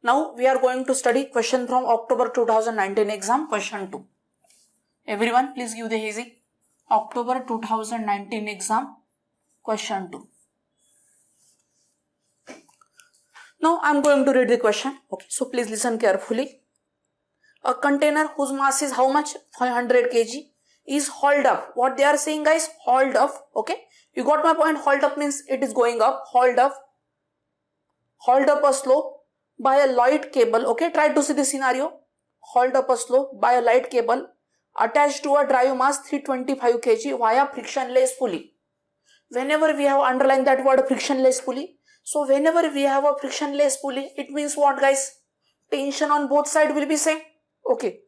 Now we are going to study question from October 2019 exam, question 2. Everyone, please give the easy. October 2019 exam, question 2. Now I am going to read the question. Okay, so please listen carefully. A container whose mass is how much? 500 kg is hauled up. What they are saying, guys? Hauled up. Okay, you got my point. Hauled up means it is going up. Hauled up a slope by a light cable. Okay, try to see the scenario. Hauled up a slope by a light cable attached to a drive mass 325 kg via frictionless pulley. Whenever we have underlined that word frictionless pulley, so whenever we have a frictionless pulley, it means what, guys? Tension on both sides will be same. Okay,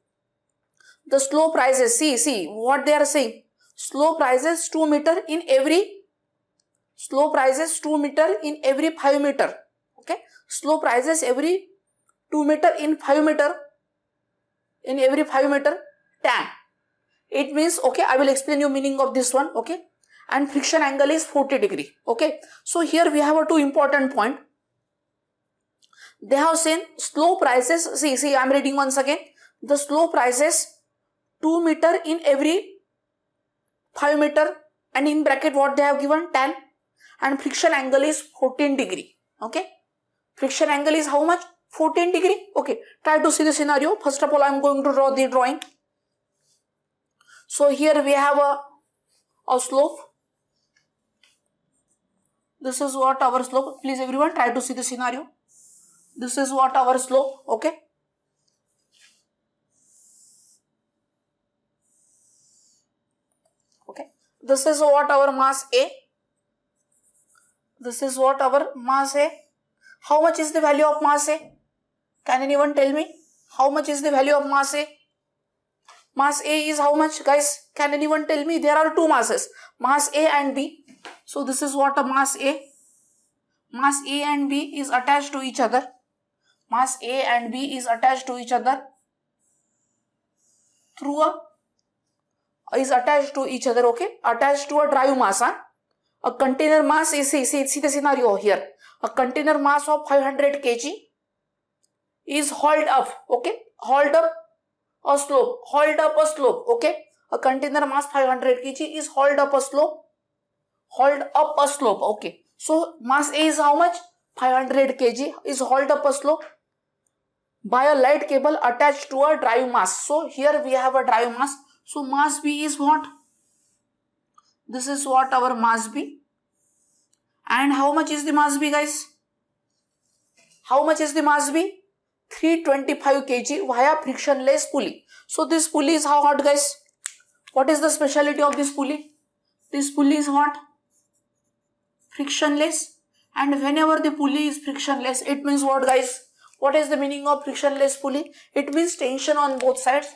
the slope rises. See what they are saying. Slope rises 2 meter in every 5 meter. Okay, slope rises every 2 meter in 5 meter. In every 5 meter tan. It means, okay, I will explain you meaning of this one. Okay, and friction angle is 40 degree. Okay, so here we have a two important point. They have seen slope rises. See, I am reading once again. The slope rises 2 meter in every 5 meter, and in bracket what they have given? Tan, and friction angle is 14 degree. Okay, friction angle is how much? 14 degree. Okay, try to see the scenario. First of all, I am going to draw the drawing. So here we have a slope. This is what our slope. Please everyone try to see the scenario. This is what our slope. Okay, this is what our mass A. This is what our mass A. How much is the value of mass A? Can anyone tell me? How much is the value of mass A? Mass A is how much, guys? Can anyone tell me? There are two masses, mass A and B. So this is what a mass A. Mass A and B is attached to each other. Mass A and B is attached to each other through okay, attached to a drive mass. A container mass is, see the scenario here. A container mass of 500 kg is hauled up. Okay, hauled up a slope. Okay, a container mass 500 kg is hauled up a slope. Okay, so mass A is how much? 500 kg is hauled up a slope by a light cable attached to a drive mass. So here we have a drive mass. So mass B is what? This is what our mass B. And how much is the mass B, guys? How much is the mass B? 325 kg via frictionless pulley. So this pulley is how hot, guys? What is the specialty of this pulley? This pulley is what? Frictionless. And whenever the pulley is frictionless, it means what, guys? What is the meaning of frictionless pulley? It means tension on both sides.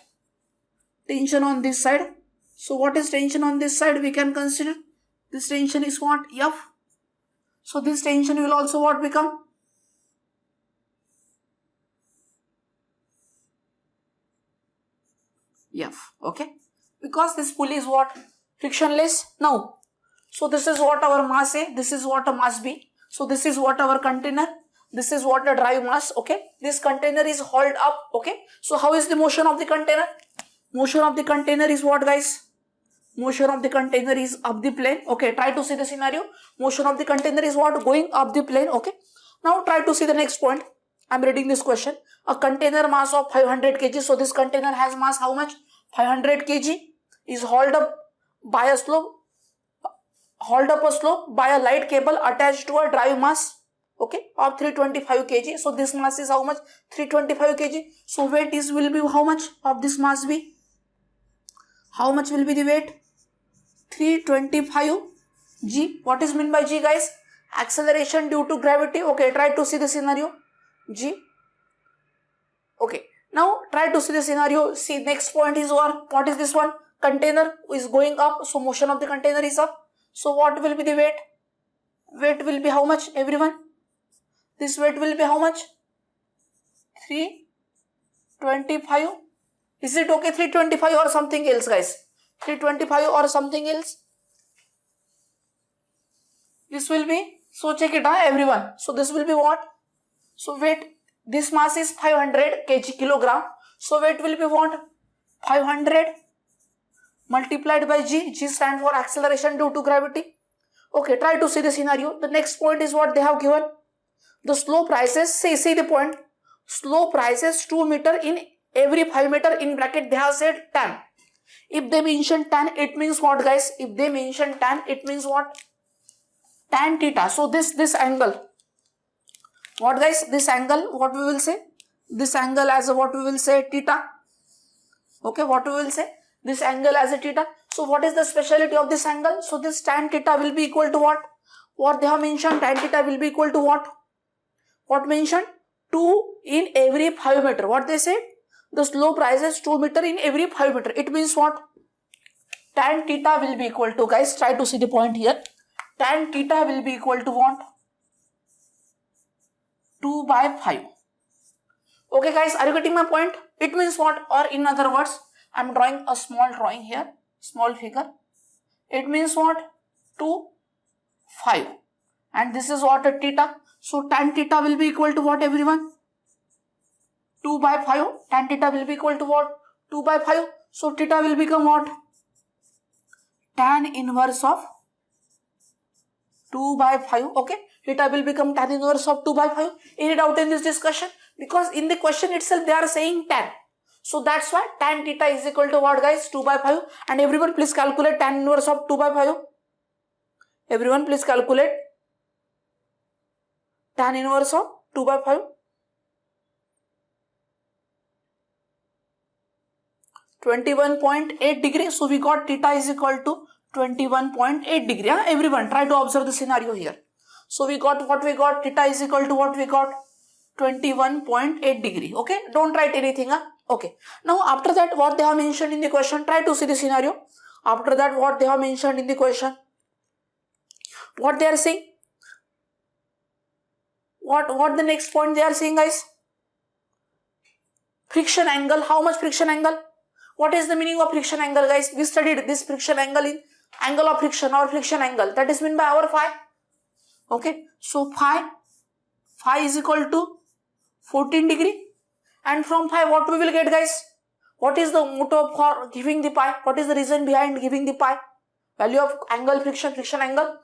Tension on this side. So what is tension on this side? We can consider this tension is what? F. So this tension will also what become? F. Okay, because this pulley is what? Frictionless. Now, so this is what our mass A, this is what a mass B. So this is what our container, this is what the drive mass. Okay, this container is hauled up. Okay, so how is the motion of the container? Motion of the container is what, guys? Motion of the container is up the plane. Okay, try to see the scenario. Motion of the container is what? Going up the plane. Okay, now try to see the next point. I'm reading this question. A container mass of 500 kg. So this container has mass how much? 500 kg is hauled up a slope by a light cable attached to a drive mass. Okay, of 325 kg. So this mass is how much? 325 kg. So weight is will be how much of this mass B? How much will be the weight? 325 g. What is meant by g, guys? Acceleration due to gravity. Okay, try to see the scenario. G. Okay, now try to see the scenario. See, next point is what is this one? Container is going up, so motion of the container is up. So what will be the weight? Weight will be how much, everyone? This weight will be how much? 325. Is it okay? 325 or something else, guys? 325 or something else? This will be, so check it, everyone. So this will be what? So weight This mass is 500 kg kilogram. So weight will be what? 500 multiplied by g. G stands for acceleration due to gravity. Okay, try to see the scenario. The next point is what they have given. The slope rises, see the point. Slope rises 2 meter in every 5 meter, in bracket they have said tan. If they mention tan, it means what, guys? If they mention tan, it means what? Tan theta. So this angle. What, guys? This angle, what we will say? This angle as a what we will say? Theta. Okay, what we will say? This angle as a theta. So what is the speciality of this angle? So this tan theta will be equal to what? What they have mentioned? Tan theta will be equal to what? What mentioned? 2 in every 5 meter. What they said? The slope rises 2 meter in every 5 meter. It means what? Tan theta will be equal to, guys, try to see the point here. Tan theta will be equal to what? 2 by 5. Okay, guys, are you getting my point? It means what? Or in other words, I am drawing a small drawing here, small figure. It means what? 2, 5. And this is what? A theta. So tan theta will be equal to what, everyone? 2 by 5. Tan theta will be equal to what? 2 by 5. So theta will become what? Tan inverse of 2 by 5. Okay. Theta will become tan inverse of 2 by 5. Any doubt in this discussion? Because in the question itself they are saying tan. So that's why tan theta is equal to what, guys? 2 by 5. And everyone please calculate tan inverse of 2 by 5. Everyone please calculate tan inverse of 2 by 5. 21.8 degree. So we got theta is equal to 21.8 degree. Everyone try to observe the scenario here. So we got what we got? Theta is equal to what we got? 21.8 degree. Okay, don't write anything. Okay, now after that what they have mentioned in the question, try to see the scenario. After that what they have mentioned in the question, what they are saying, what the next point they are saying, guys? Friction angle. How much friction angle? What is the meaning of friction angle, guys? We studied this friction angle in angle of friction or friction angle. That is meant by our phi. Okay, so phi is equal to 14 degree. And from phi what we will get, guys? What is the motto for giving the pi? What is the reason behind giving the pi? Value of angle friction angle.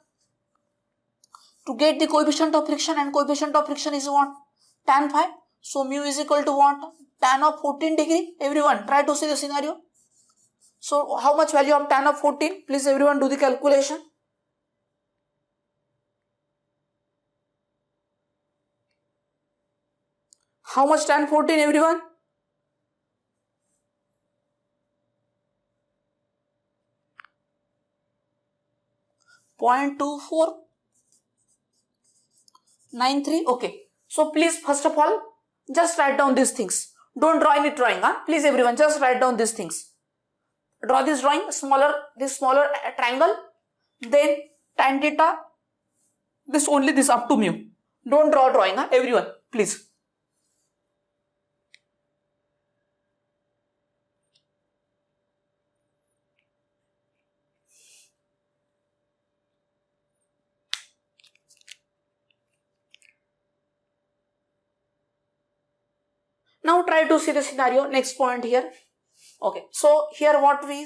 To get the coefficient of friction, and coefficient of friction is what? Tan phi. So mu is equal to what? Tan of 14 degree. Everyone try to see the scenario. So how much value of tan of 14? Please everyone do the calculation. How much tan 14, everyone? .2493. Okay. So please first of all just write down these things. Don't draw any drawing. Please everyone just write down these things. Draw this drawing, this smaller triangle. Then tan theta. This only this up to mu. Don't draw drawing. Everyone please. Now try to see the scenario. Next point here. Okay, so here what we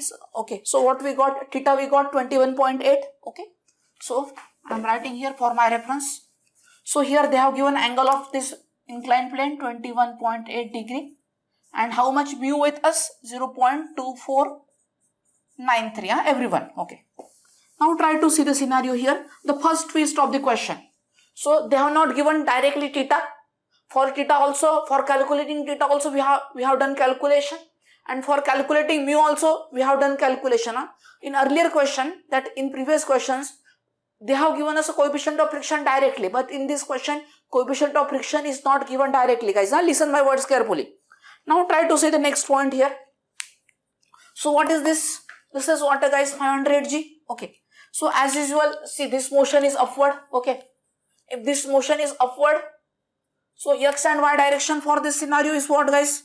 got, theta we got 21.8. Okay, so I'm writing here for my reference. So here they have given angle of this inclined plane 21.8 degree, and how much mu with us? 0.2493. Everyone. Okay, now try to see the scenario here. The first twist of the question. So they have not given directly theta. For theta also, for calculating theta also we have done calculation, and for calculating mu also we have done calculation. In earlier question, that in previous questions they have given us a coefficient of friction directly, but in this question coefficient of friction is not given directly, guys. Listen my words carefully. Now try to see the next point here. So what is this? This is what, guys? 500 G. Okay, so as usual, see this motion is upward. Okay, if this motion is upward, so x and y direction for this scenario is what, guys?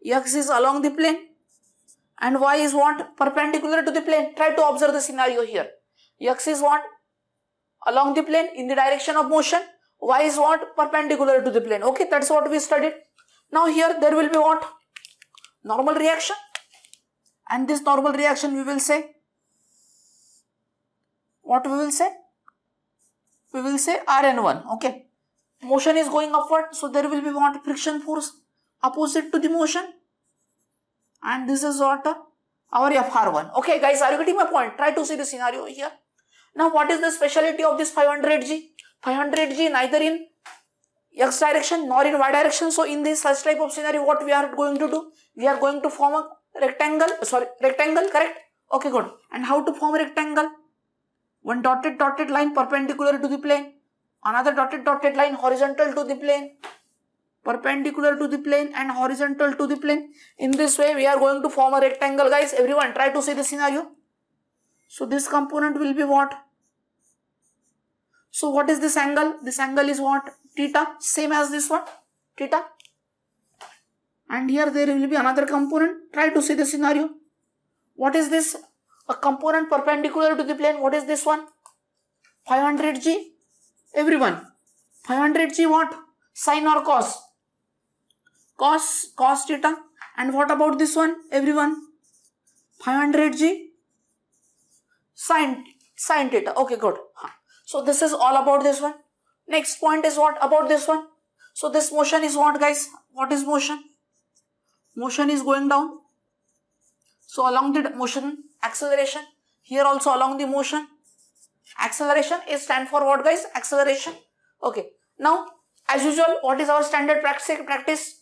X is along the plane and y is what? Perpendicular to the plane. Try to observe the scenario here. X is what? Along the plane in the direction of motion. Y is what? Perpendicular to the plane. Okay, that's what we studied. Now here there will be what? Normal reaction. And this normal reaction we will say, what we will say? We will say Rn1. Okay. Motion is going upward, so there will be what? Friction force opposite to the motion. And this is what? Our Fr1. Okay guys, are you getting my point? Try to see the scenario here. Now what is the speciality of this 500G? 500G neither in X direction nor in Y direction. So in this such type of scenario, what we are going to do? We are going to form a rectangle, correct? Okay, good. And how to form a rectangle? One dotted line perpendicular to the plane. Another dotted line horizontal to the plane. Perpendicular to the plane and horizontal to the plane. In this way, we are going to form a rectangle, guys. Everyone, try to see the scenario. So this component will be what? So what is this angle? This angle is what? Theta. Same as this one. Theta. And here there will be another component. Try to see the scenario. What is this? A component perpendicular to the plane. What is this one? 500G. Everyone. 500G what? Sine or cos? Cos theta. And what about this one? Everyone. 500G. Sine theta. Okay, good. So this is all about this one. Next point is what about this one? So this motion is what, guys? What is motion? Motion is going down. So along the motion, acceleration. Here also along the motion, acceleration is stand for what, guys? Acceleration. Okay. Now, as usual, what is our standard practice?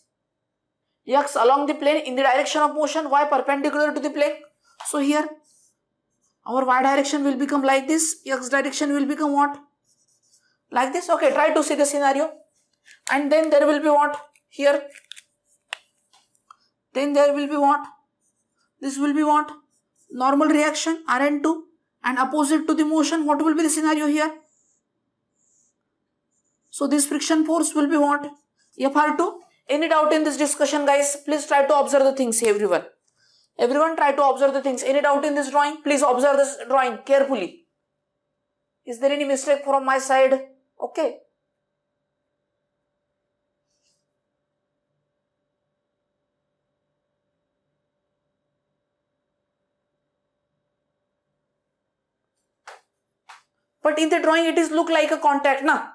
X along the plane in the direction of motion, Y perpendicular to the plane. So here, our Y direction will become like this. X direction will become what? Like this. Okay, try to see the scenario. And then there will be what? Here. Then there will be what? This will be what? Normal reaction, Rn2. And opposite to the motion, what will be the scenario here? So this friction force will be what? Fr2. Any doubt in this discussion, guys? Please try to observe the things, everyone. Everyone try to observe the things. Any doubt in this drawing? Please observe this drawing carefully. Is there any mistake from my side? Okay. But in the drawing, it is look like a contact, na?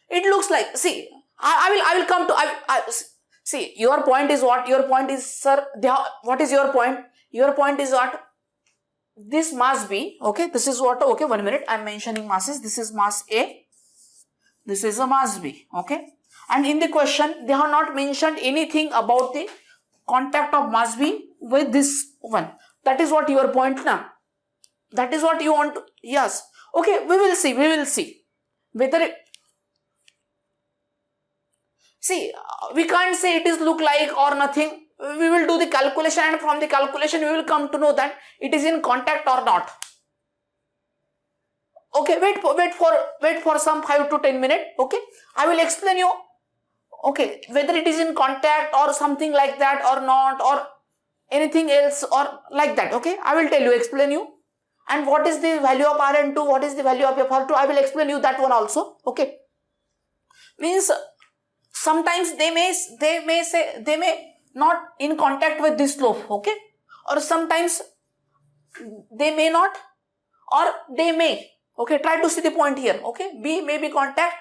It looks like, see, I will come to, see, your point is what? Your point is, sir, what is your point? Your point is what? This mass B, okay, this is what, okay, 1 minute, I am mentioning masses. This is mass A, this is a mass B, okay. And in the question, they have not mentioned anything about the contact of mass B with this one. That is what your point now. That is what you want to, yes. Okay, we will see whether it, see, we can't say it is look like or nothing. We will do the calculation, and from the calculation we will come to know that it is in contact or not. Okay, wait for some 5 to 10 minutes. Okay, I will explain you. Okay, whether it is in contact or something like that or not, or anything else or like that. Okay, I will tell you, explain you. And what is the value of Rn2? What is the value of Fr2? I will explain you that one also. Okay, means sometimes they may not in contact with this slope, okay, or sometimes they may not, or they may, okay. Try to see the point here, okay. B may be contact,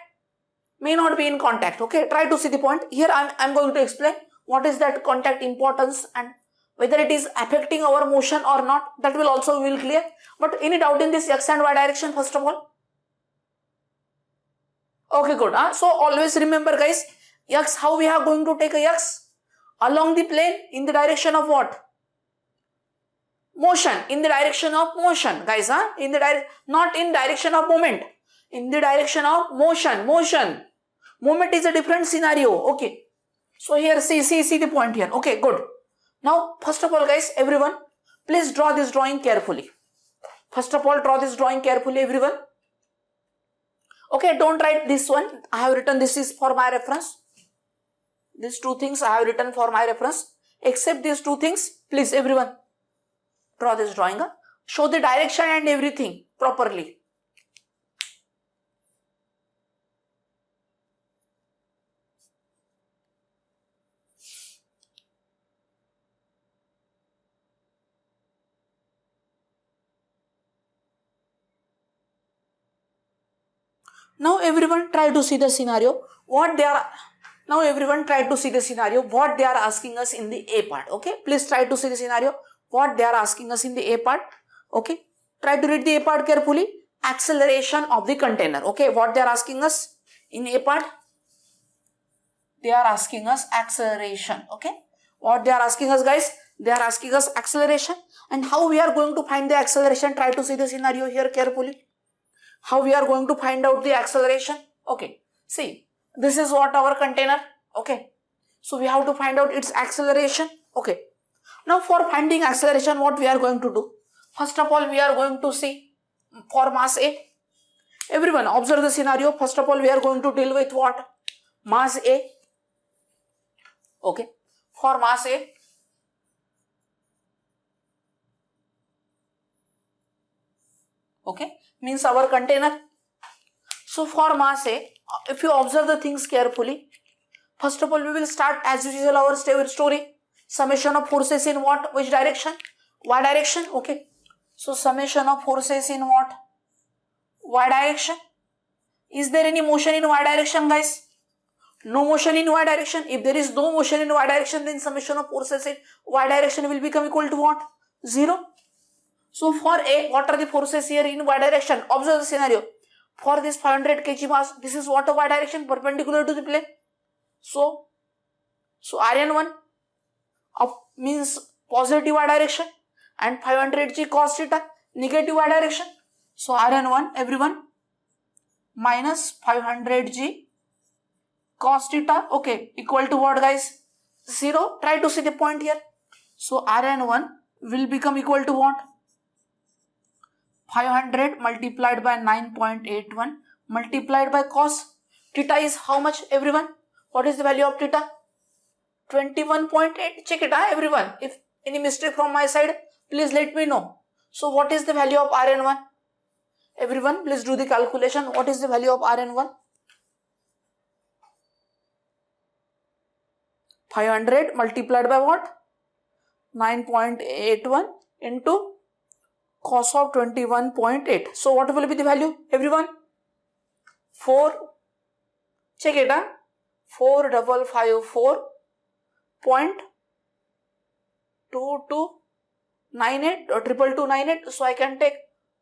may not be in contact, okay. Try to see the point here. I'm going to explain what is that contact importance and whether it is affecting our motion or not. That will also will clear. But any doubt in this X and Y direction first of all? Okay, good. So always remember, guys, X, how we are going to take a X? Along the plane in the direction of what? Motion. In the direction of motion, guys. In the not in direction of moment. In the direction of motion. Moment is a different scenario. Okay. So here, see the point here. Okay, good. Now, first of all, guys, everyone, please draw this drawing carefully. First of all, draw this drawing carefully, everyone. Okay, don't write this one. I have written this is for my reference. These two things I have written for my reference. Except these two things, please, everyone, Draw this drawing. Show the direction and everything properly. Now everyone try to see the scenario. Now everyone try to see the scenario. What they are asking us in the A part. Okay. Please try to see the scenario. What they are asking us in the A part. Okay. Try to read the A part carefully. Acceleration of the container. Okay. What they are asking us in A part. They are asking us acceleration. Okay. What they are asking us, guys. They are asking us acceleration. And how we are going to find the acceleration. Try to see the scenario here carefully. How we are going to find out the acceleration. Okay. See. This is what our container. Okay. So we have to find out its acceleration. Okay. Now for finding acceleration, what we are going to do? First of all, we are going to see for mass A. Everyone observe the scenario. First of all, we are going to deal with what? Mass A. Okay. For mass A. Okay. Means our container. So for mass A, if you observe the things carefully, first of all, we will start as usual our story. Summation of forces in what? Which direction? Y direction. Okay. So summation of forces in what? Y direction. Is there any motion in Y direction, guys? No motion in Y direction. If there is no motion in Y direction, then summation of forces in Y direction will become equal to what? 0. So for A, what are the forces here in Y direction? Observe the scenario. For this 500 kg mass, this is what a Y direction perpendicular to the plane. So Rn1 means positive Y direction and 500 g cos theta negative Y direction. So Rn1 everyone minus 500 g cos theta, okay, equal to what, guys? 0. Try to see the point here. So Rn1 will become equal to what? 500 multiplied by 9.81 multiplied by cos theta is how much, everyone? What is the value of theta? 21.8. Check it, everyone. If any mistake from my side, please let me know. So what is the value of Rn1? Everyone, please do the calculation. What is the value of Rn1? 500 multiplied by what? 9.81 into cos of 21.8. So what will be the value, everyone? 4. Check it, 4554.2298 or 2298. So I can take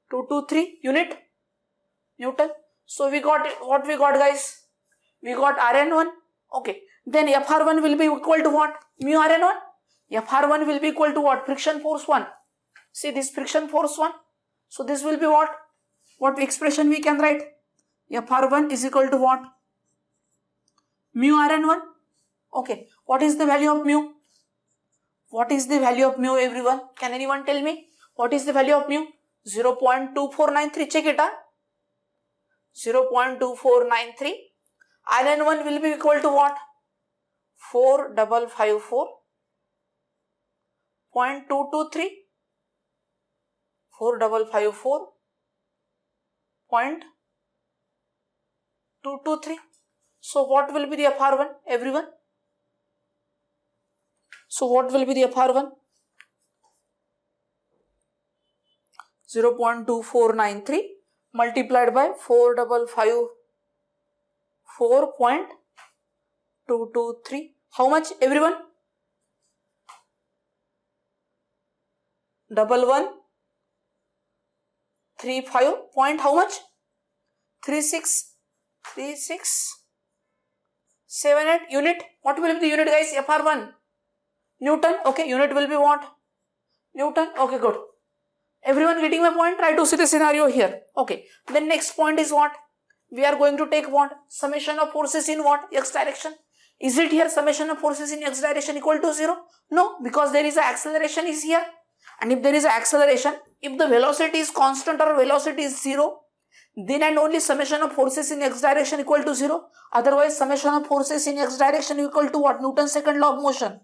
223 unit Newton. So we got it. What we got, guys? We got Rn1. Okay. Then Fr1 will be equal to what? Mu Rn1. Fr1 will be equal to what? Friction force 1. See this friction force 1. So this will be what? What expression we can write? Fr1 is equal to what? Mu Rn1. Okay. What is the value of mu? What is the value of mu, everyone? Can anyone tell me? What is the value of mu? 0.2493. Check it, 0.2493. Rn1 will be equal to what? 4554.223. 4554.223. So what will be the Fr1, everyone? So what will be the Fr1? 0.2493 multiplied by 4554.223. How much, everyone? 1135 point how much? 3678 unit. What will be the unit, guys? Fr1 Newton. Okay, unit will be what? Newton. Okay, good. Everyone getting my point? Try to see the scenario here. Okay. Then next point is what? We are going to take what? Summation of forces in what? X direction. Is it here summation of forces in X direction equal to 0? No, because there is an acceleration is here. And if there is an acceleration, if the velocity is constant or velocity is 0, then and only summation of forces in X direction equal to 0. Otherwise, summation of forces in X direction equal to what? Newton's second law of motion.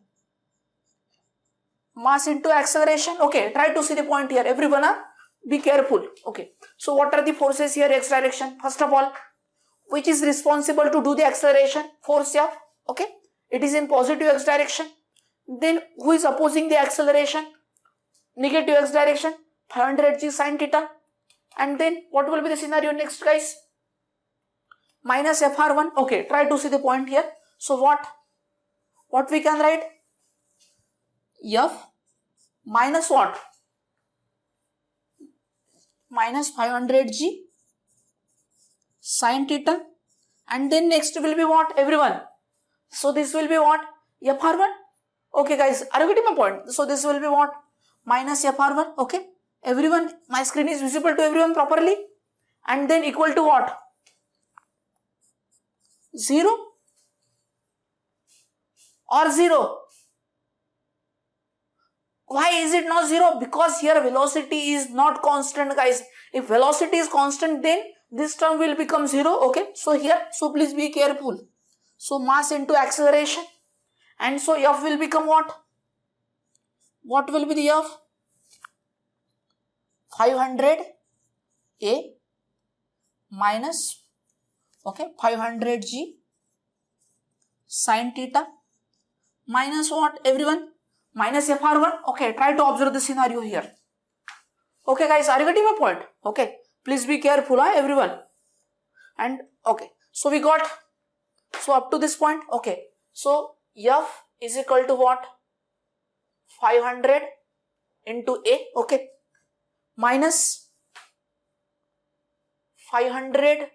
mass into acceleration. Okay, try to see the point here. Everyone, be careful. Okay, so what are the forces here? X direction. First of all, which is responsible to do the acceleration? Force F. Okay, it is in positive x direction. Then who is opposing the acceleration? Negative x direction. 500 g sine theta. And then what will be the scenario next, guys? Minus FR1. Okay, try to see the point here. So what we can write? F minus what? Minus 500g sine theta. And then next will be what, everyone? So this will be what? FR1. Okay, guys, are you getting my point? So this will be what? Minus FR1. Okay, everyone, my screen is visible to everyone properly. And then equal to what? 0 or 0? Why is it not 0? Because here velocity is not constant, guys. If velocity is constant, then this term will become 0. Okay, so here, so please be careful. So mass into acceleration, and so F will become what? What will be the F? 500 A minus, okay, 500 G sine theta minus what, everyone? Minus FR1. Okay, try to observe the scenario here. Okay, guys, are you getting my point? Okay, please be careful, everyone. And okay, so we got, so up to this point, okay, so F is equal to what? 500 into A, okay, minus 500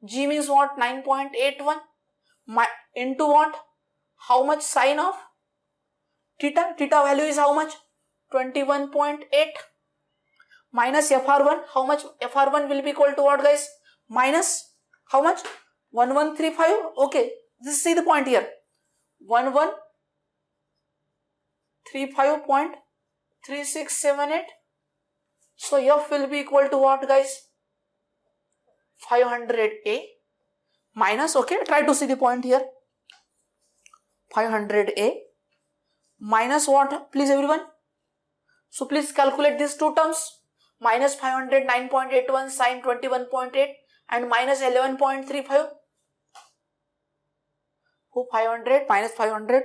G means what? 9.81 into what? How much sine of theta? Theta value is how much? 21.8 minus FR1. How much? FR1 will be equal to what, guys? Minus how much? 1135. Okay, this see the point here. 1135.3678. So F will be equal to what, guys? 500A minus, okay, try to see the point here. 500A minus what, please everyone? So please calculate these two terms. Minus 500, 9.81 sine 21.8 and minus 11.35. So 500 minus 500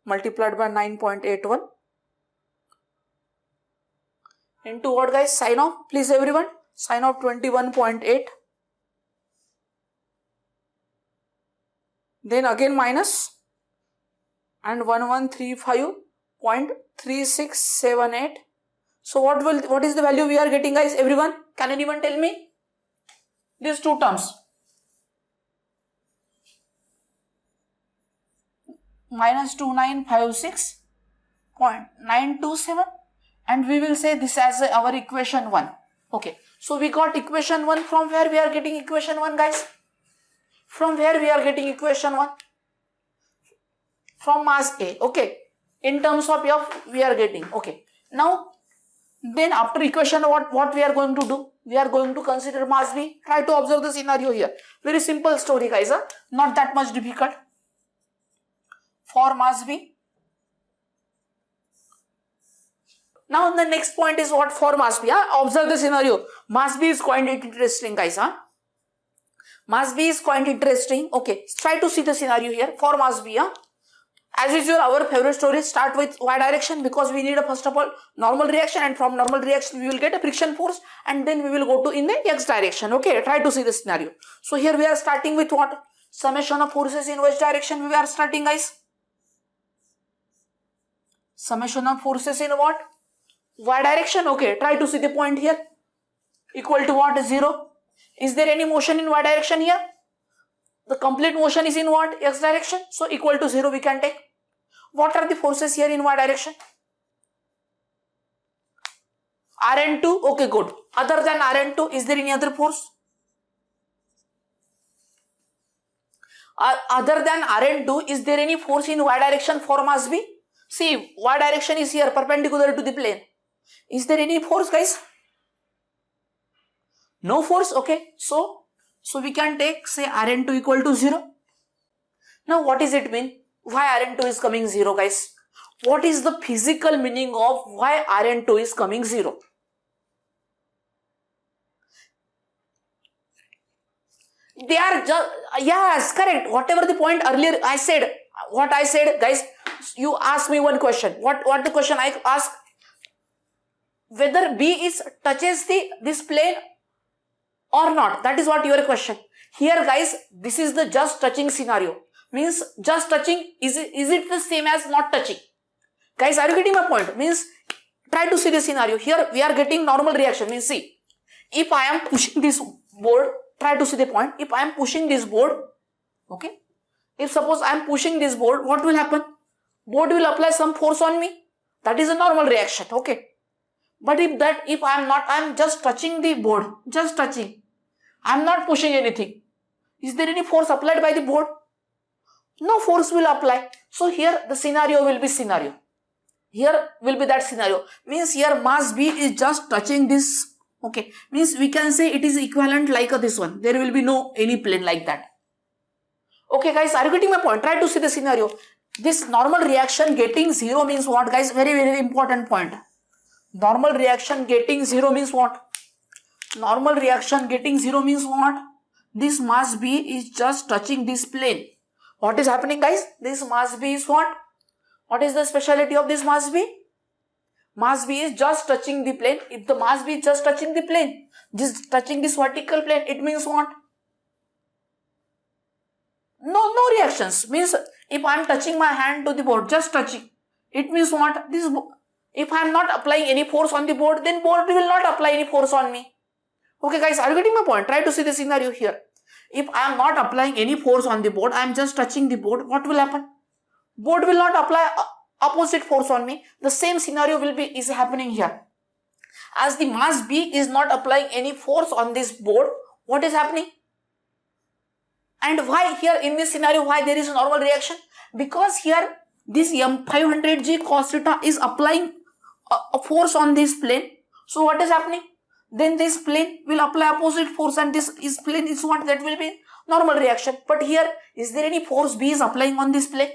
multiplied by 9.81 into what, guys? Sine of, please everyone, sine of 21.8. Then again minus and 1135.3678. So what is the value we are getting, guys? Everyone, can anyone tell me? These two terms. Minus 2956.927, and we will say this as our equation 1. Okay, so we got equation 1. From where we are getting equation 1, guys? From where we are getting equation 1? From mass A. Okay, in terms of F we are getting. Okay, now then after equation what we are going to do? We are going to consider mass B. Try to observe the scenario here. Very simple story, guys, not that much difficult. For mass B. Now the next point is what? For mass B. Observe the scenario. Mass B is quite interesting, guys. Mass B is quite interesting. Okay, try to see the scenario here. For mass B. As usual, our favorite story start with y direction, because we need a first of all normal reaction, and from normal reaction we will get a friction force, and then we will go to in the x direction. Okay, try to see the scenario. So here we are starting with what? Summation of forces in which direction we are starting, guys? Summation of forces in what? Y direction. Okay, try to see the point here. Equal to what? 0. Is there any motion in y direction here? The complete motion is in what? X direction. So equal to 0 we can take. What are the forces here in y direction? Rn2. Okay, good. Other than Rn2, is there any other force? Other than Rn2, is there any force in y direction for mass B? See, y direction is here perpendicular to the plane. Is there any force, guys? No force. Okay, so we can take, say, Rn2 equal to 0. Now what does it mean? Why Rn2 is coming 0, guys? what is the physical meaning of why Rn2 is coming 0? They are just, yes, correct. Whatever the point earlier I said, what I said, guys, you ask me one question. What the question I ask? Whether B is touches this plane or not. That is what your question. Here, guys, this is the just touching scenario. Means just touching, is it the same as not touching? Guys, are you getting my point? Means try to see the scenario. Here we are getting normal reaction. Means see, if I am pushing this board, try to see the point. If I am pushing this board, okay, if suppose I am pushing this board, what will happen? Board will apply some force on me. That is a normal reaction, okay. But if I am not, I am just touching the board, just touching. I am not pushing anything. Is there any force applied by the board? No force will apply. So here the scenario will be scenario. Here will be that scenario. Means here mass B is just touching this. Okay. Means we can say it is equivalent like this one. There will be no any plane like that. Okay guys, are you getting my point? Try to see the scenario. This normal reaction getting 0 means what, guys? Very, very important point. Normal reaction getting 0 means what? Normal reaction getting 0 means what? This mass B is just touching this plane. What is happening, guys? This mass B is what? What is the speciality of this mass B? Mass B is just touching the plane. If the mass B is just touching the plane, just touching this vertical plane, it means what? No reactions. Means if I am touching my hand to the board, just touching, it means what? If I am not applying any force on the board, then board will not apply any force on me. Okay guys, are you getting my point? Try to see the scenario here. If I am not applying any force on the board, I am just touching the board, what will happen? Board will not apply opposite force on me. The same scenario is happening here. As the mass B is not applying any force on this board, what is happening? And why here in this scenario, why there is a normal reaction? Because here this M500G cos theta is applying a force on this plane. So what is happening? Then this plane will apply opposite force, and this plane is what? That will be normal reaction. But here, is there any force B is applying on this plane?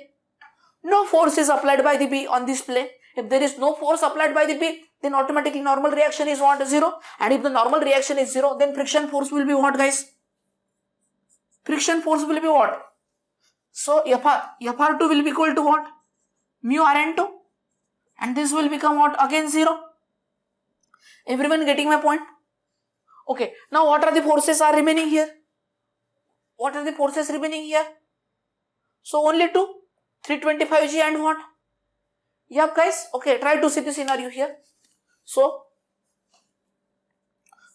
No force is applied by the B on this plane. If there is no force applied by the B, then automatically normal reaction is what? 0. And if the normal reaction is 0, then friction force will be what, guys? Friction force will be what? So FR2 will be equal to what? Mu Rn2. And this will become what? Again 0. Everyone getting my point? Okay. Now what are the forces are remaining here? What are the forces remaining here? So only two. 325G and what? Yep guys. Okay. Try to see the scenario here. So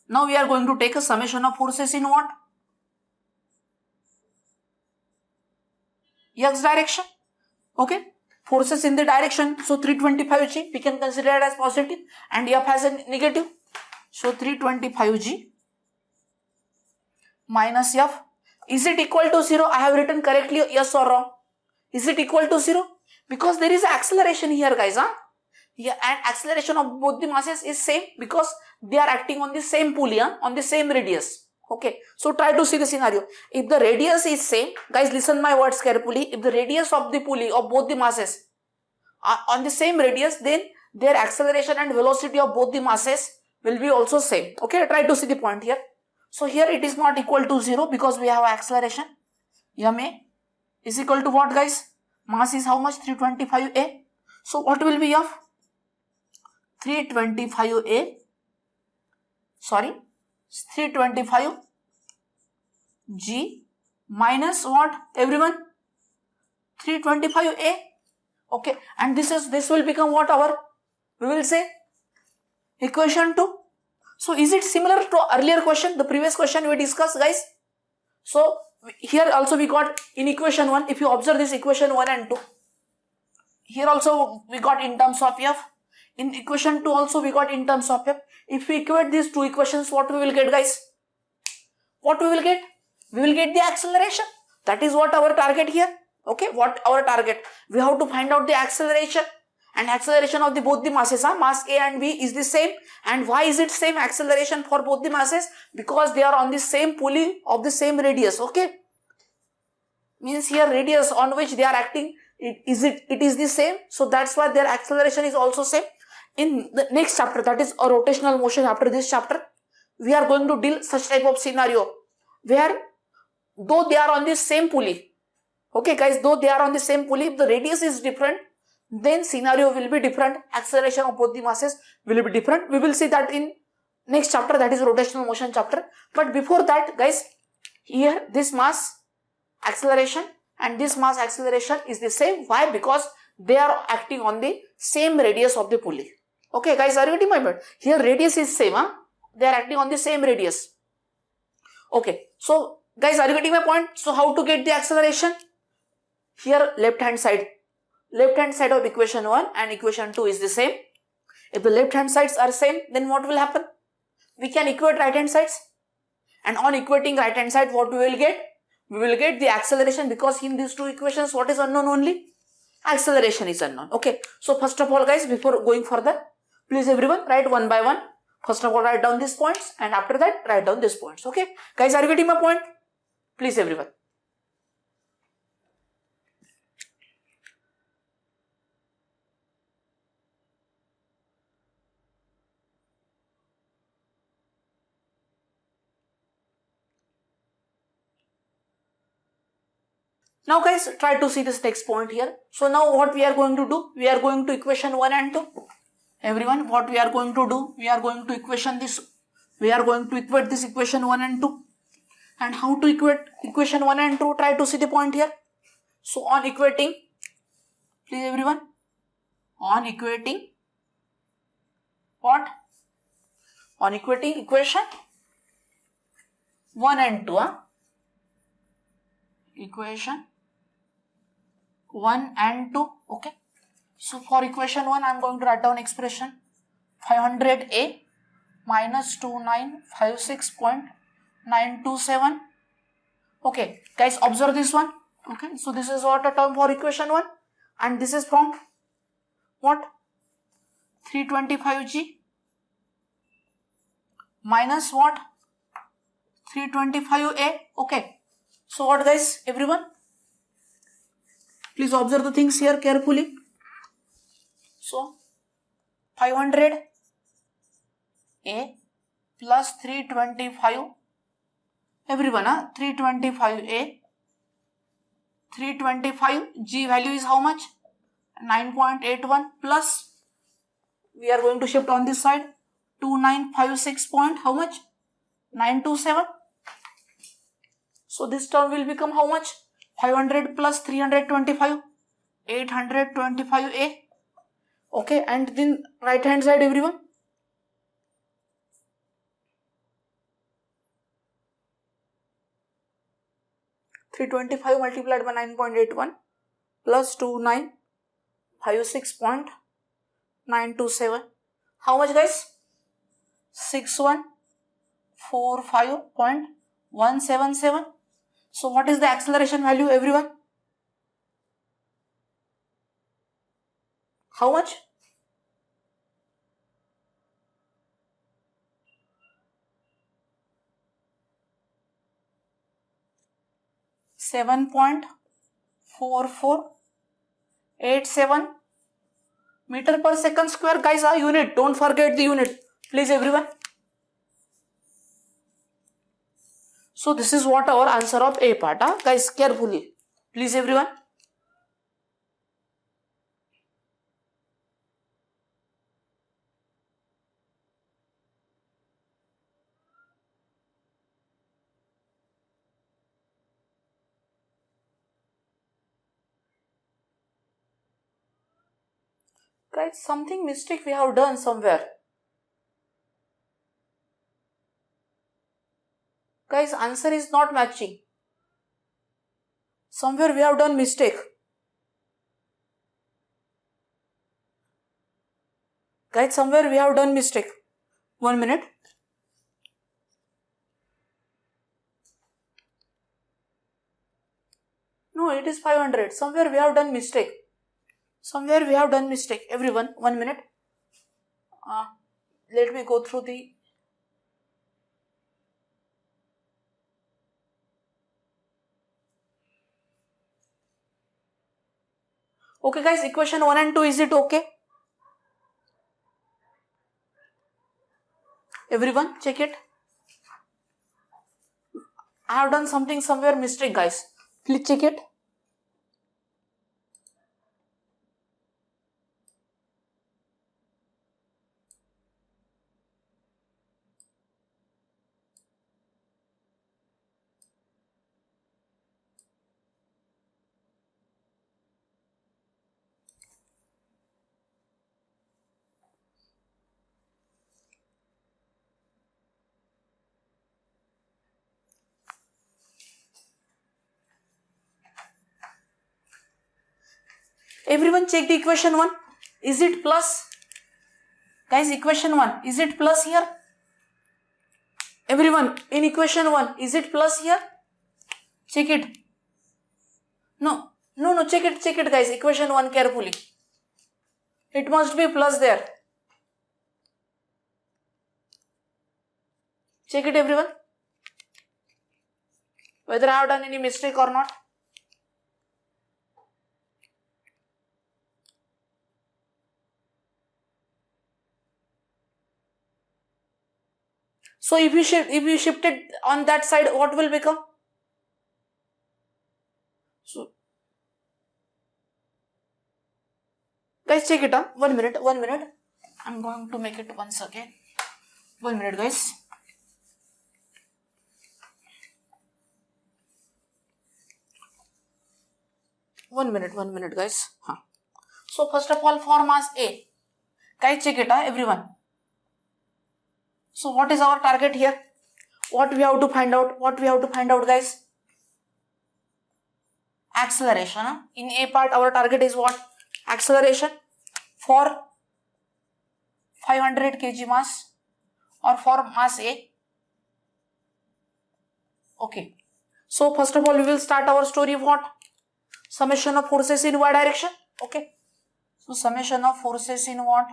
now we are going to take a summation of forces in what? X direction. Okay. Forces in the direction. So 325G we can consider it as positive and F has a negative. So 325G minus F. Is it equal to 0? I have written correctly, yes or wrong? Is it equal to 0? Because there is acceleration here, guys. Yeah, and acceleration of both the masses is same because they are acting on the same pulley, on the same radius. Okay, so try to see the scenario. If the radius is same, guys, listen my words carefully. If the radius of the pulley of both the masses are on the same radius, then their acceleration and velocity of both the masses will be also same. Okay, try to see the point here. So here it is not equal to 0 because we have acceleration. Ma is equal to what, guys? Mass is how much? 325A. So what will be F? 325A. Sorry. 325 G minus what, everyone? 325A. Okay, and this will become what our, we will say, equation 2. So is it similar to earlier question, the previous question we discussed, guys? So here also we got in equation 1, if you observe this equation 1 and 2, here also we got in terms of F. In equation 2 also we got in terms of F. If we equate these two equations, what we will get, guys? What we will get? We will get the acceleration. That is what our target here. Okay, what our target? We have to find out the acceleration. And acceleration of both the masses, mass A and B is the same. And why is it same acceleration for both the masses? Because they are on the same pulley of the same radius. Okay, means here radius on which they are acting it is the same, so that's why their acceleration is also same. In the next chapter, that is a rotational motion, after this chapter, we are going to deal such type of scenario where though they are on the same pulley, okay guys, though they are on the same pulley, if the radius is different, then scenario will be different, acceleration of both the masses will be different. We will see that in next chapter, that is rotational motion chapter. But before that guys, here this mass acceleration and this mass acceleration is the same. Why? Because they are acting on the same radius of the pulley. Okay guys, are you getting my point? Here radius is same, they are acting on the same radius. Okay, so guys, are you getting my point? So how to get the acceleration? Here left hand side of equation 1 and equation 2 is the same. If the left hand sides are same, then what will happen? We can equate right hand sides, and on equating right hand side, what we will get? We will get the acceleration, because in these two equations, what is unknown only? Acceleration is unknown. Okay, so first of all guys, before going further, please everyone write one by one. First of all, write down these points, and after that write down these points. Okay guys, are you getting my point? Please everyone. Now guys, try to see this next point here. So now what we are going to do? We are going to equation 1 and 2. Everyone, what we are going to do? We are going to equate this equation 1 and 2. And how to equate equation 1 and 2? Try to see the point here. So on equating, please everyone, on equating what? On equating equation 1 and 2. Equation 1 and 2. Okay. So for equation 1, I am going to write down expression 500A minus 2956.927. Okay, guys, observe this one. Okay, so this is what a term for equation 1, and this is from what? 325G minus what? 325A. Okay, so what guys, everyone? Please observe the things here carefully. So 500A plus 325, everyone, 325A, 325G value is how much? 9.81 plus, we are going to shift on this side, 2956 point, how much? 927. So this term will become how much? 500 plus 325, 825A. Okay, and then right hand side, everyone. $325 multiplied by 9.81 plus 2956.927. How much guys? 6145.177. So what is the acceleration value, everyone? How much? $7.4487 meter per second square. Guys, our unit, don't forget the unit, please everyone. So this is what our answer of A part, guys, carefully, please everyone. Guys, something mistake we have done somewhere. Guys, answer is not matching. Somewhere we have done mistake. Guys, somewhere we have done mistake. 1 minute. No, it is 500. Somewhere we have done mistake. Somewhere we have done mistake. Everyone, 1 minute. Let me go through the... Okay guys, equation 1 and 2, is it okay? Everyone check it. I have done something somewhere mistake guys. Please check it. Everyone check the equation 1. Is it plus? Guys, equation 1, is it plus here? Everyone, in equation 1, is it plus here? Check it. No, check it guys, equation 1 carefully. It must be plus there. Check it everyone. Whether I have done any mistake or not. So if you shift it on that side, what will become? So guys, check it out. 1 minute. I'm going to make it once again. 1 minute guys. One minute guys. So first of all, for mass A, guys check it out everyone. So what is our target here? What we have to find out? Guys? Acceleration. In A part, our target is what? Acceleration for 500 kg mass or for mass A. Okay. So first of all, we will start our story of what? Summation of forces in y direction. Okay. So summation of forces in what?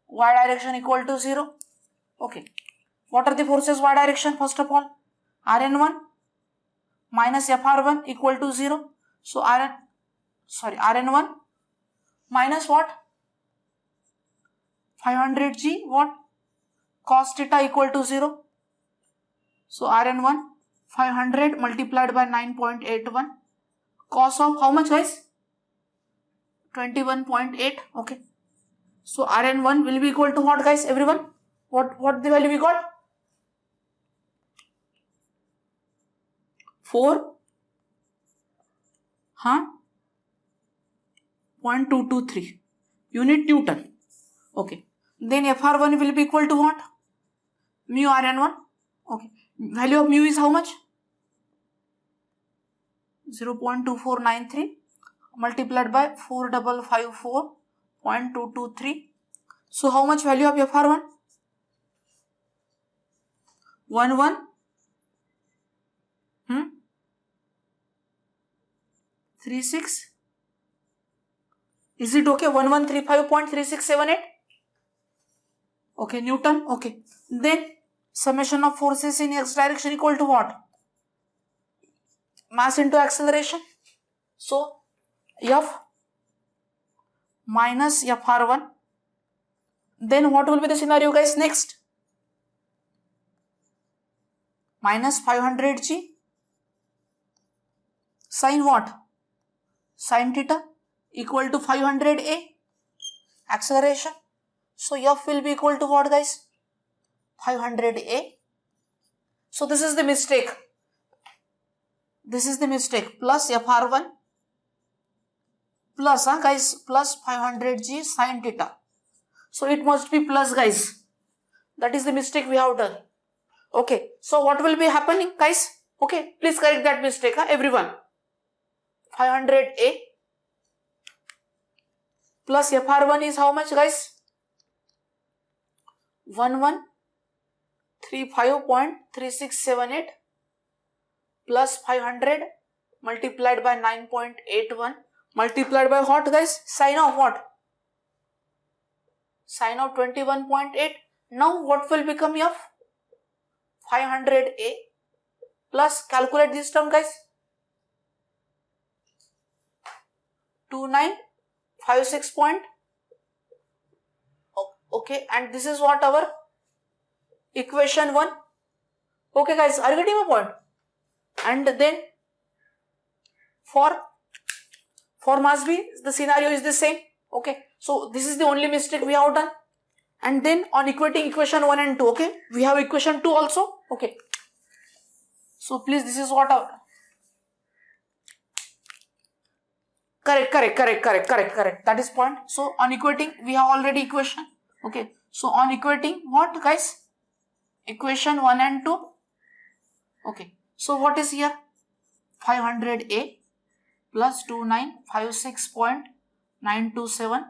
Y direction equal to 0. Okay. What are the forces y direction? First of all, Rn1 minus Fr1 equal to 0. So Rn1 minus what? 500 G what? Cos theta equal to 0. So Rn1 500 multiplied by 9.81 cos of how much guys? 21.8. Okay. So Rn1 will be equal to what guys? Everyone? What the value we got? 0.223 unit Newton. Okay. Then Fr1 will be equal to what? Mu Rn1. Okay. Value of mu is how much? 0.2493 multiplied by 4554.223. So how much value of Fr1? 1136. Is it okay? 1135.3678. Okay, Newton. Okay. Then summation of forces in x direction equal to what? Mass into acceleration. So F minus Fr1. Then what will be the scenario guys next? Minus 500 G sin what? Sin theta equal to 500 A acceleration. So F will be equal to what guys? 500 A. So this is the mistake. Plus Fr1 plus guys plus 500 G sin theta. So it must be plus guys. That is the mistake we have done. Okay. So what will be happening guys? Okay. Please correct that mistake everyone. 500 A plus Fr1 is how much guys? 1135.3678 plus 500 multiplied by 9.81 multiplied by what guys? Sin of what? Sin of 21.8. Now what will become F? 500 A plus calculate this term guys. 56 point. Okay, and this is what our equation 1. Okay guys, are you getting my point? And then for mass B, the scenario is the same. Okay, so this is the only mistake we have done. And then on equating equation 1 and 2, okay, we have equation 2 also. Okay, so please, this is what our correct, that is point. So on equating, we have already equation. Okay, so on equating what guys, equation 1 and 2. Okay, so what is here, 500A plus 2956.927,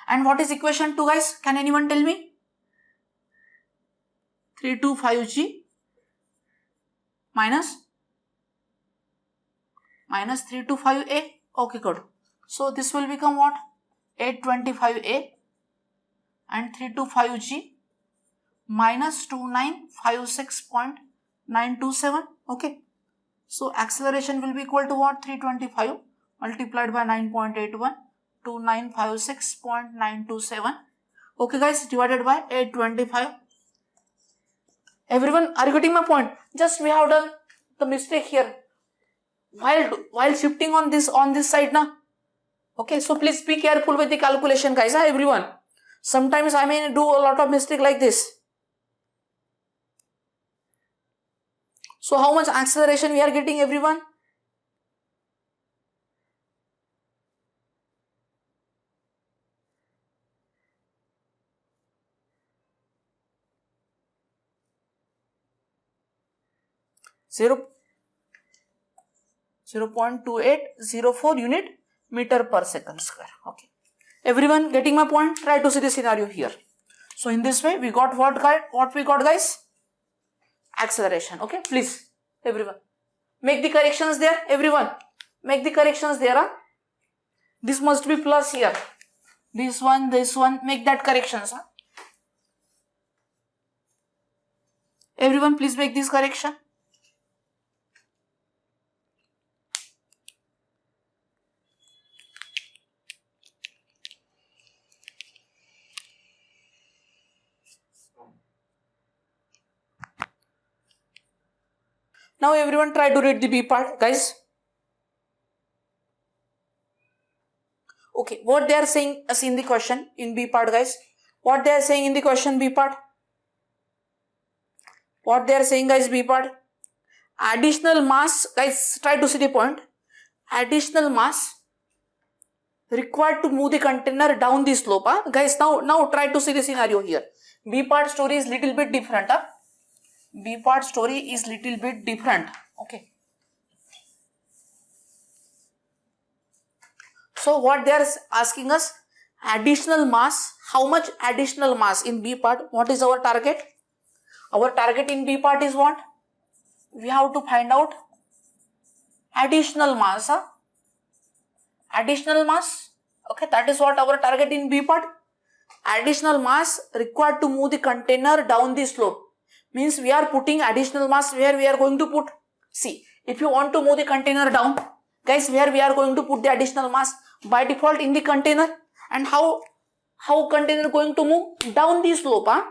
and what is equation 2 guys, can anyone tell me? 325G minus 325A. Okay, good. So this will become what, 825A and 325G minus 2956.927. Okay, so acceleration will be equal to what, 325 multiplied by 9.81, 2956.927. Okay guys, divided by 825. Everyone, are you getting my point? Just we have done the mistake here while shifting on this side now. Okay, so please be careful with the calculation guys, everyone. Sometimes I may do a lot of mistake like this. So how much acceleration we are getting, everyone? Zero 0.2804 unit meter per second square. Okay, everyone getting my point? Try to see the scenario here. So in this way we got what we got guys, acceleration. Okay, please everyone make the corrections there. Everyone make the corrections there. Huh? This must be plus here, this one, make that corrections. Huh? Everyone please make this correction. Now everyone try to read the B part guys. Okay, what they are saying as in the question in B part guys, what they are saying in the question B part, what they are saying guys, B part, additional mass guys, try to see the point, additional mass required to move the container down the slope. Huh? Guys, now try to see the scenario here. B part story is little bit different. Huh? B part story is little bit different. Okay, so what they are asking us, additional mass, how much additional mass in B part, what is our target? Our target in B part is what? We have to find out additional mass. Huh? Additional mass. Okay, that is what our target in B part. Additional mass required to move the container down the slope. Means we are putting additional mass where we are going to put. See, if you want to move the container down, guys, where we are going to put the additional mass? By default in the container. And how container going to move? Down the slope. Huh?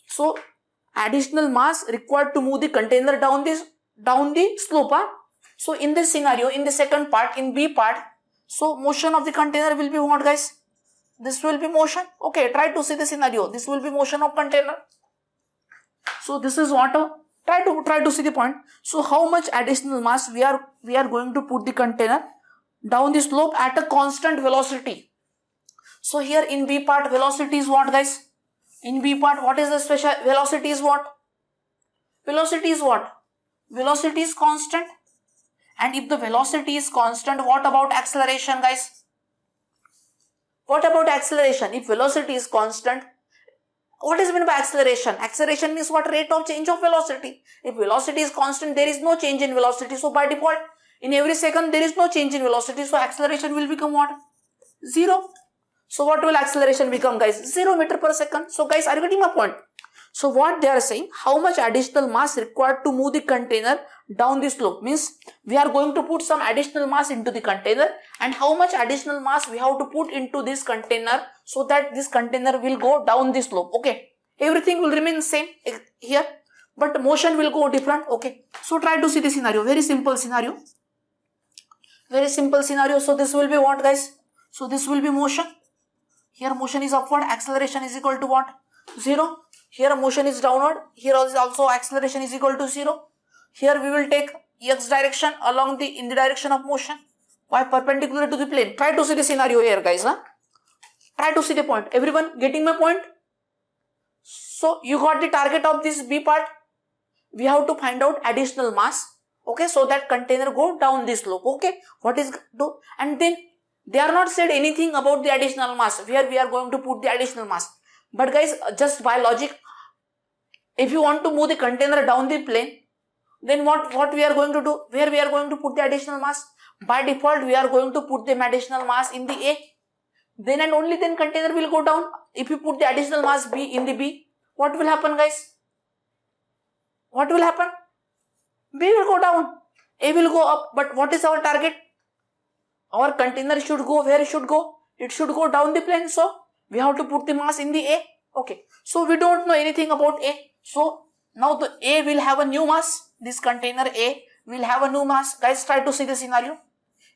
So additional mass required to move the container down the slope. Huh? So in this scenario, in the second part, in B part, so motion of the container will be what guys? This will be motion. Okay, try to see the scenario. This will be motion of container. So this is what, try to see the point. So how much additional mass we are going to put the container down the slope at a constant velocity. So here in B part, velocity is what guys? In B part, what is the special velocity is what? Velocity is what? Velocity is constant. And if the velocity is constant, what about acceleration guys? What about acceleration? If velocity is constant, what is meant by acceleration? Acceleration means what? Rate of change of velocity. If velocity is constant, there is no change in velocity. So by default, in every second, there is no change in velocity. So acceleration will become what? 0. So what will acceleration become guys? 0 meter per second. So guys, are you getting my point? So what they are saying, how much additional mass required to move the container down the slope, means we are going to put some additional mass into the container, and how much additional mass we have to put into this container so that this container will go down the slope. Okay, everything will remain same here, but motion will go different. Okay, so try to see the scenario. Very simple scenario. Very simple scenario. So this will be what, guys? So this will be motion. Here motion is upward, acceleration is equal to what? 0. Here motion is downward, here also acceleration is equal to 0. Here we will take x direction along in the direction of motion. Why? Perpendicular to the plane. Try to see the scenario here, guys. Try to see the point. Everyone getting my point? So you got the target of this B part. We have to find out additional mass. Okay, so that container go down this slope. Okay, what is do? And then they are not said anything about the additional mass. Where we are going to put the additional mass. But guys, just by logic, if you want to move the container down the plane, then what we are going to do? Where we are going to put the additional mass? By default, we are going to put the additional mass in the A. Then and only then container will go down. If you put the additional mass B in the B, what will happen, guys? What will happen? B will go down, A will go up. But what is our target? Our container should go where it should go? It should go down the plane. So we have to put the mass in the A. Okay, so we don't know anything about A. So now the A will have a new mass. This container A will have a new mass. Guys, try to see the scenario.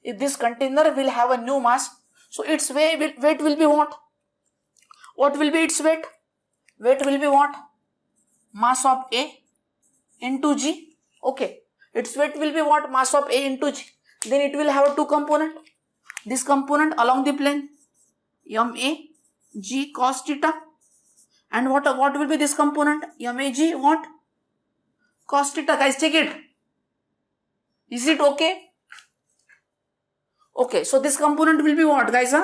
If this container will have a new mass, so its weight will be what? What will be its weight? Weight will be what? Mass of A into G. Okay, its weight will be what? Mass of A into G. Then it will have two component. This component along the plane, MA G cos theta. And what will be this component? MAG what? Cos theta. Guys, check it. Is it okay? Okay, so this component will be what, guys?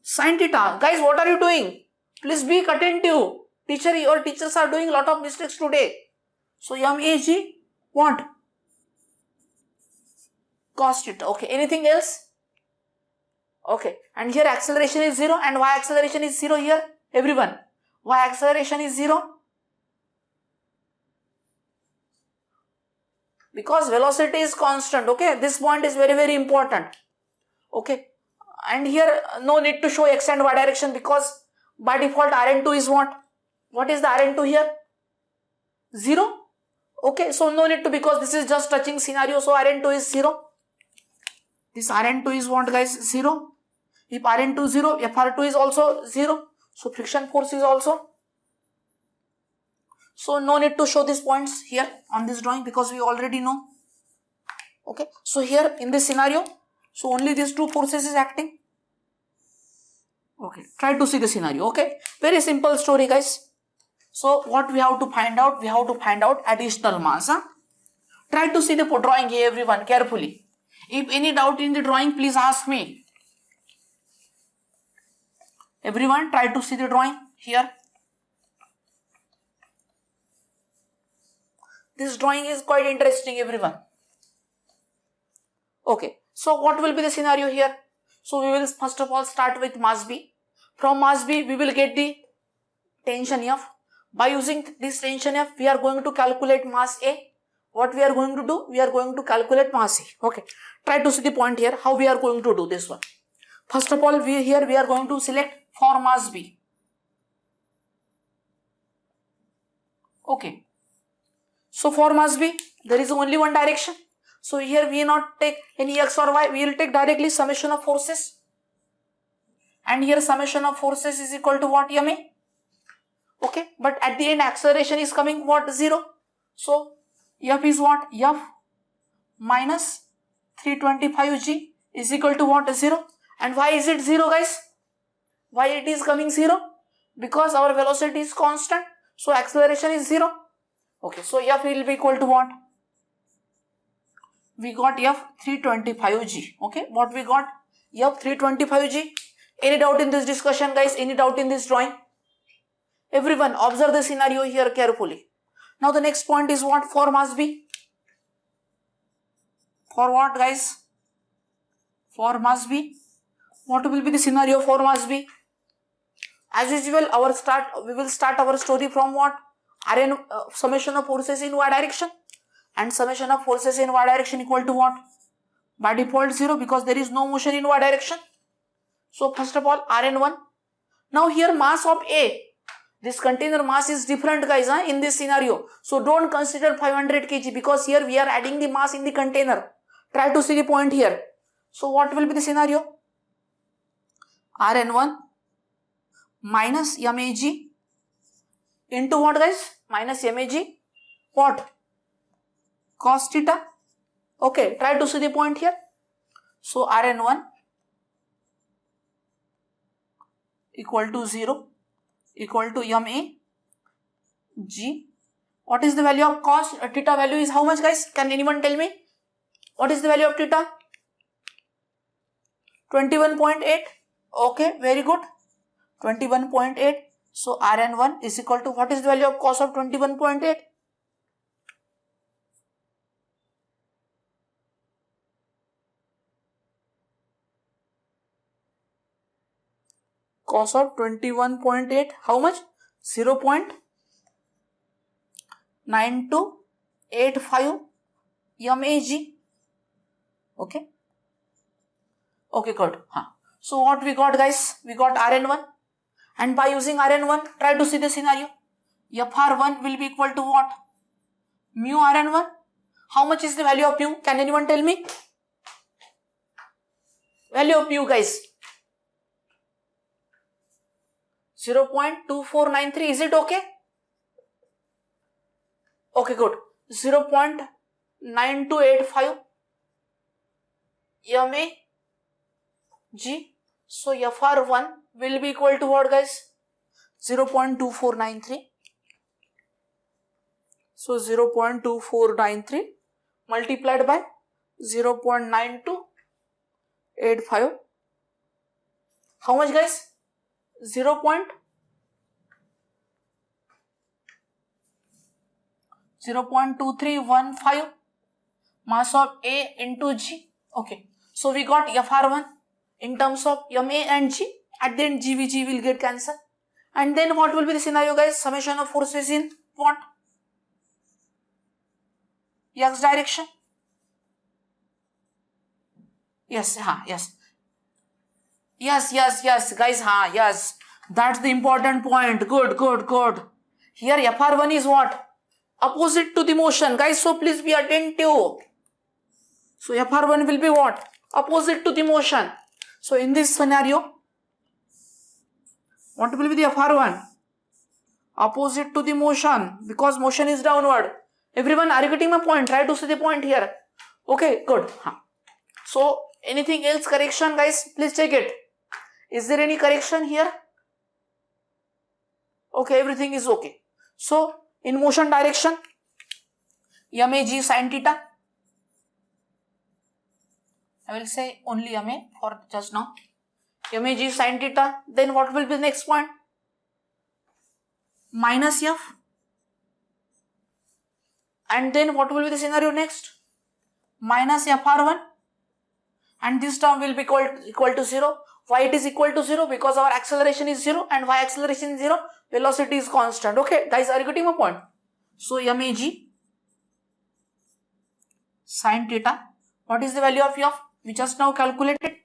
Sin theta. Guys, what are you doing? Please be attentive. Your teachers are doing a lot of mistakes today. So MAG what? Cos theta. Okay, anything else? Okay, and here acceleration is 0 and y acceleration is 0 here. Everyone, y acceleration is 0 because velocity is constant. Okay, this point is very, very important. Okay, and here no need to show x and y direction because by default Rn2 is what? What is the Rn2 here? 0. Okay, so no need to, because this is just touching scenario, so Rn2 is 0. This Rn2 is what, guys? 0. If Rn2 is 0, Fr2 is also 0. So friction force is also. So no need to show these points here on this drawing because we already know. Okay, so here in this scenario, so only these two forces is acting. Okay, try to see the scenario. Okay, very simple story, guys. So what we have to find out? We have to find out additional mass. Try to see the drawing here, everyone, carefully. If any doubt in the drawing, please ask me. Everyone, try to see the drawing here. This drawing is quite interesting, everyone. Okay, so what will be the scenario here? So we will first of all start with mass B. From mass B, we will get the tension F. By using this tension F, we are going to calculate mass A. What we are going to do? We are going to calculate mass A. Okay, try to see the point here, how we are going to do this one. First of all, we are going to select for mass B. Okay, so for mass B, there is only one direction. So here we will not take any x or y, we will take directly summation of forces. And here summation of forces is equal to what? MA. Okay, but at the end acceleration is coming what? 0. So F is what? F minus 325g is equal to what? 0. And why is it 0, guys? Why it is coming 0? Because our velocity is constant. So acceleration is 0. Okay, so F will be equal to what? We got F 325g. Okay, what we got? F 325g. Any doubt in this discussion, guys? Any doubt in this drawing? Everyone, observe the scenario here carefully. Now the next point is what? For mass B. For what, guys? For mass B. What will be the scenario for mass B? As usual, we will start our story from what? Rn summation of forces in y direction, and summation of forces in y direction equal to what? By default 0, because there is no motion in y direction. So first of all, Rn1. Now here mass of A, this container mass is different, guys, in this scenario. So don't consider 500 kg, because here we are adding the mass in the container. Try to see the point here. So what will be the scenario? Rn1 minus mag into what, guys? Minus mag what? Cos theta. Okay, try to see the point here. So Rn1 equal to 0 equal to mag. What is the value of cos theta? Value is how much, guys? Can anyone tell me? What is the value of theta? 21.8. Okay, very good. 21.8. So Rn1 is equal to, what is the value of cos of 21.8? Cos of 21.8, how much? 0.9285 mag. Okay. Okay, good. So what we got, guys? We got Rn1, and by using Rn1, try to see the scenario. Fr1 will be equal to what? Mu Rn1. How much is the value of mu? Can anyone tell me? Value of mu, guys. 0.2493. Is it okay? Okay, good. 0.9285 mag. So Fr1 will be equal to what, guys? 0.2493. So 0.2493 multiplied by 0.9285. How much, guys? 0.2315 mass of A into G. Okay, so we got Fr1 in terms of Ma and G. At the end, GVG will get cancelled. And then what will be the scenario, guys? Summation of forces in what? X direction. Yes, yes. Yes, guys, yes. That's the important point. Good. Here Fr1 is what? Opposite to the motion, guys. So please be attentive. So Fr1 will be what? Opposite to the motion. So in this scenario, what will be the Fr1? Opposite to the motion, because motion is downward. Everyone, are you getting my point? Try to see the point here. Okay, good. So anything else correction, guys? Please check it. Is there any correction here? Okay, everything is okay. So in motion direction, mag sin theta. I will say only ma for just now. Mag sin theta. Then what will be the next point? Minus f. And then what will be the scenario next? Minus Fr1. And this term will be equal to 0. Why it is equal to 0? Because our acceleration is 0, and y acceleration is 0, velocity is constant. Okay, guys, are you getting my point? So mag sin theta. What is the value of f? We just now calculated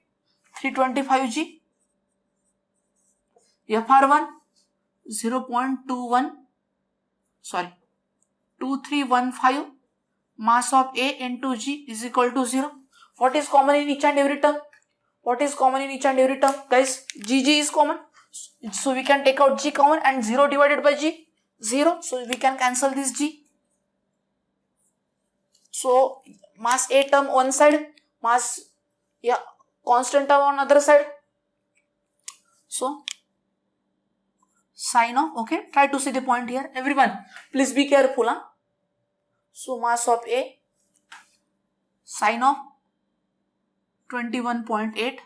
325 G. Fr1 2315 mass of A into G is equal to 0. What is common in each and every term? Guys, Gg is common. So we can take out G common, and 0 divided by G, 0. So we can cancel this G. So mass A term one side, constant term on other side. So sin of, okay, try to see the point here. Everyone, please be careful. So mass of A, sin of 21.8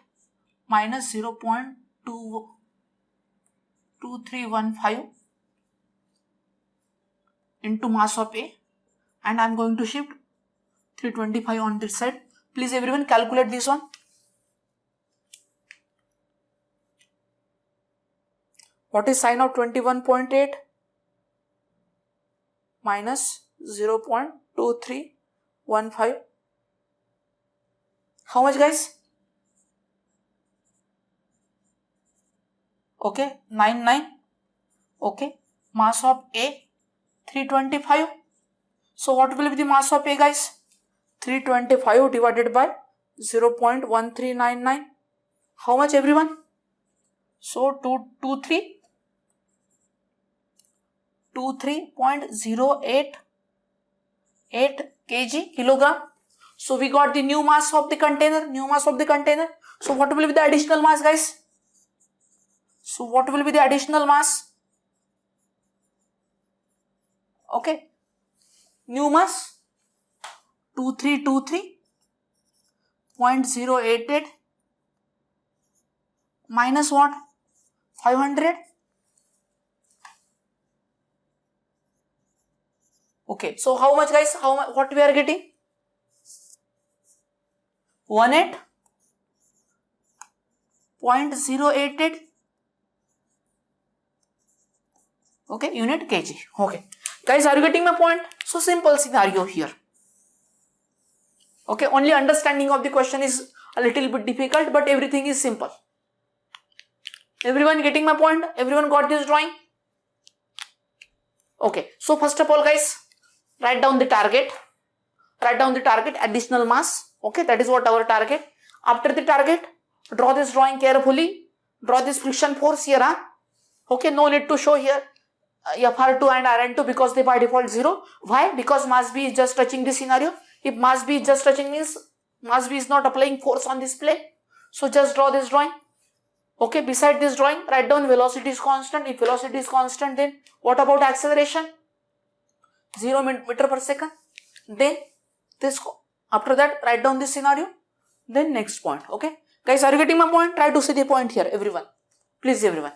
minus 0.2315 into mass of A, and I am going to shift 325 on this side. Please everyone calculate this one. What is sine of 21.8? Minus 0.2315. How much, guys? Okay, 99. Okay, mass of A 325. So what will be the mass of A, guys? 325 divided by 0.1399. How much, everyone? So 23.088 kg kilogram. So we got the new mass of the container. So what will be the additional mass, guys? So what will be the additional mass? Okay, new mass 2323.088 minus what? 500. Okay, so how much, guys? What we are getting? 18.088. Okay, unit kg. Okay, guys, are you getting my point? So simple scenario here. Okay, only understanding of the question is a little bit difficult, but everything is simple. Everyone getting my point? Everyone got this drawing? Okay, so first of all, guys, write down the target, additional mass. Okay, that is what our target. After the target, draw this drawing carefully. Draw this friction force here. Okay, no need to show here FR2 and Rn2 because they by default 0. Why? Because mass B is just touching this scenario. If mass B is just touching means mass B is not applying force on this plane. So just draw this drawing. Okay, beside this drawing, write down velocity is constant. If velocity is constant, then what about acceleration? 0 meter per second. Then this, after that, write down this scenario. Then next point. Okay, guys, are you getting my point? Try to see the point here, everyone. Please, everyone.